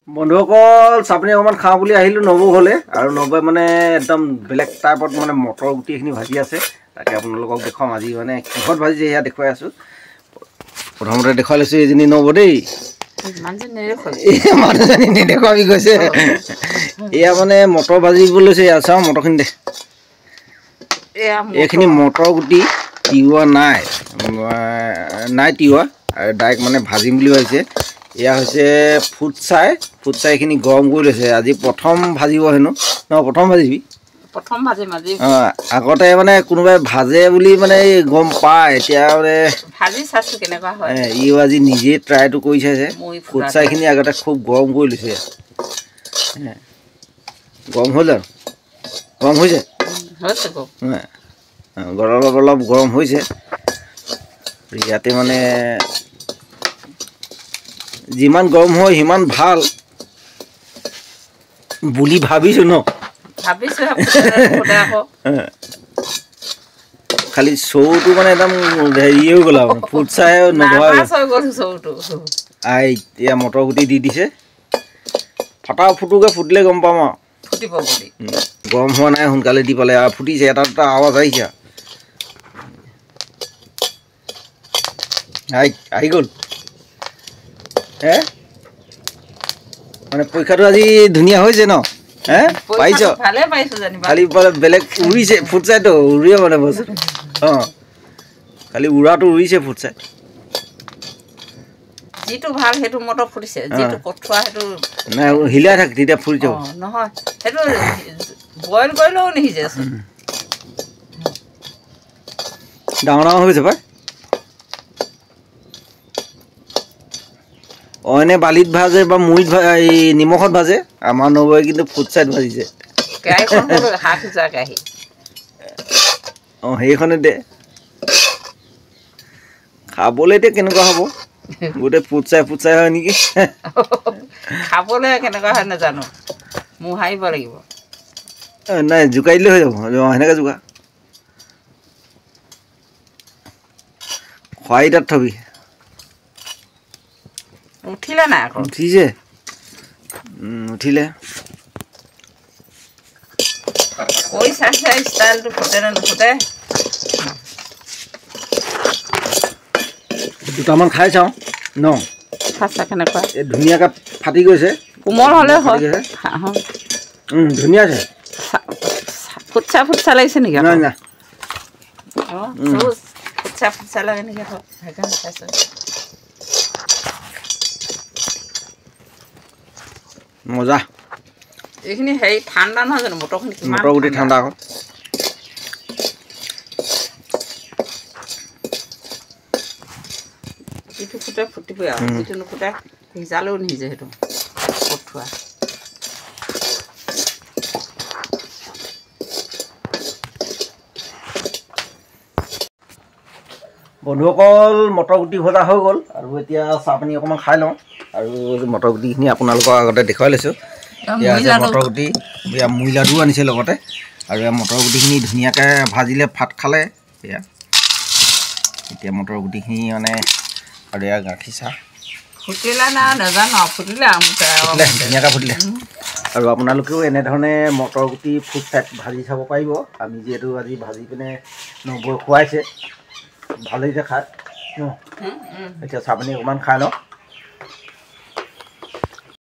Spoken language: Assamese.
বন্ধুসকল চাপনি অকণমান খাওঁ বুলি আহিলোঁ নবৌ হ'লে আৰু নবৌৱে মানে একদম বেলেগ টাইপত মানে মটৰ গুটিখিনি ভাজি আছে তাকে আপোনালোকক দেখুৱাম আজি মানে কিহত ভাজিছে এয়া দেখুৱাই আছোঁ প্ৰথমতে দেখুৱাই লৈছোঁ এইজনী নবৌ দেই মানুহজনী নেদেখুৱাবি কৈছে এয়া মানে মটৰ ভাজিব লৈছে এয়া চাওঁ মটৰখিনি দে এইখিনি মটৰ গুটি তিওৱা নাই তিওৱা আৰু ডাইৰেক্ট মানে ভাজিম বুলি ভাবিছে এয়া হৈছে ফুটছাইখিনি গৰম কৰি লৈছে আজি প্ৰথম ভাজিব হেনো প্ৰথম ভাজিবি আগতে মানে কোনোবাই ভাজে বুলি মানে গম পায় এতিয়া মানে ইও আজি নিজে ট্ৰাইটো কৰি চাইছে ফুটছাইখিনি আগতে খুব গৰম কৰি লৈছে গৰম হ'ল আৰু গৰম হৈছে অলপ গৰম হৈছে ইয়াতে মানে যিমান গৰম হয় সিমান ভাল বুলি ভাবিছোঁ ন খালি চৌটো মানে একদম হেৰি হৈ গ'ল আৰু ফুটছাই নভৰা এতিয়া মটৰ গুটি দি দিছে ফুটুকে ফুটিলে গম পাম আৰু গৰম হোৱা নাই সোনকালে দি পালে আৰু ফুটিছে এটা দুটা আৱাজ আহিছে আহি গ'ল মানে পৰীক্ষাটো আজি ধুনীয়া হৈছে ন পাৰিছ খালি বেলেগ উৰিছে ফুটছাইটো উৰিয়ে মানে বস্তুটো খালি উৰাটো উৰিছে ফুটছাই যিটো ভাল সেইটো মটৰ ফুটিছে যিটো কঠোৱা সেইটো নাই হিলাই থাক তেতিয়া ফুটি যাব নহয় সেইটো বইল কৰিলেও নিসিজে ডাঙৰ হৈছে পাই এনে বালিত ভাজে বা মুড়িত নিমখত ভাজে আমাৰ নবৌৱে কিন্তু ফুটছাইত ভাজিছে সেইখনে দে খাবলৈ এতিয়া কেনেকুৱা হ'ব গোটেই ফুটছাই হয় নেকি খাবলৈ কেনেকুৱা হয় নাজানো মোহাৰিব লাগিব নাই জোকাই দিলে হৈ যাব সেনেকৈ জোকা খোৱাই তাত থবি উঠিলে নাই আকৌ উঠিছে উঠিলে কৈ চাইছে ষ্টাইলটো ফুটে নে নুফুটে দুটামান খাই চাওঁ ন কেনেকুৱা ধুনীয়াকৈ ফাটি গৈছে কোমল হ'লে হয় ধুনীয়া আছে ফুটছা লাগিছে নেকি নাই নাই ফুটছা লাগে নেকি সেইকাৰণে খাইছোঁ মজা এইখিনি হেৰি ঠাণ্ডা নহয় জানো মটৰখিনি মটৰ গুটি ঠাণ্ডা আকৌ যিটো ফুটে ফুটিবই আৰু যিটো নুফুটে সিজালেও নিসিজে সেইটো কঠোৱা বন্ধুসকল মটৰ গুটি ভজা হৈ গ'ল আৰু এতিয়া চাহপানী অকণমান খাই লওঁ আৰু মটৰ গুটিখিনি আপোনালোকৰ আগতে দেখুৱাই লৈছোঁ এয়া আছে মটৰ গুটি এয়া মুড়ি লাডু আনিছে লগতে আৰু এয়া মটৰ গুটিখিনি ধুনীয়াকৈ ভাজিলে ভাত খালে এয়া এতিয়া মটৰ গুটিখিনি মানে আৰু এয়া গাখীৰ চাহ ফুটিলে না নাজানো ফুটিলে ধুনীয়াকৈ ফুটিলে আৰু আপোনালোকেও এনেধৰণে মটৰ গুটি ফুটছাইত ভাজি চাব পাৰিব আমি যিহেতু আজি ভাজি পিনে নবৌৱে খুৱাইছে ভালেই যে খাই এতিয়া চাহপানী অকণমান খাই লওঁ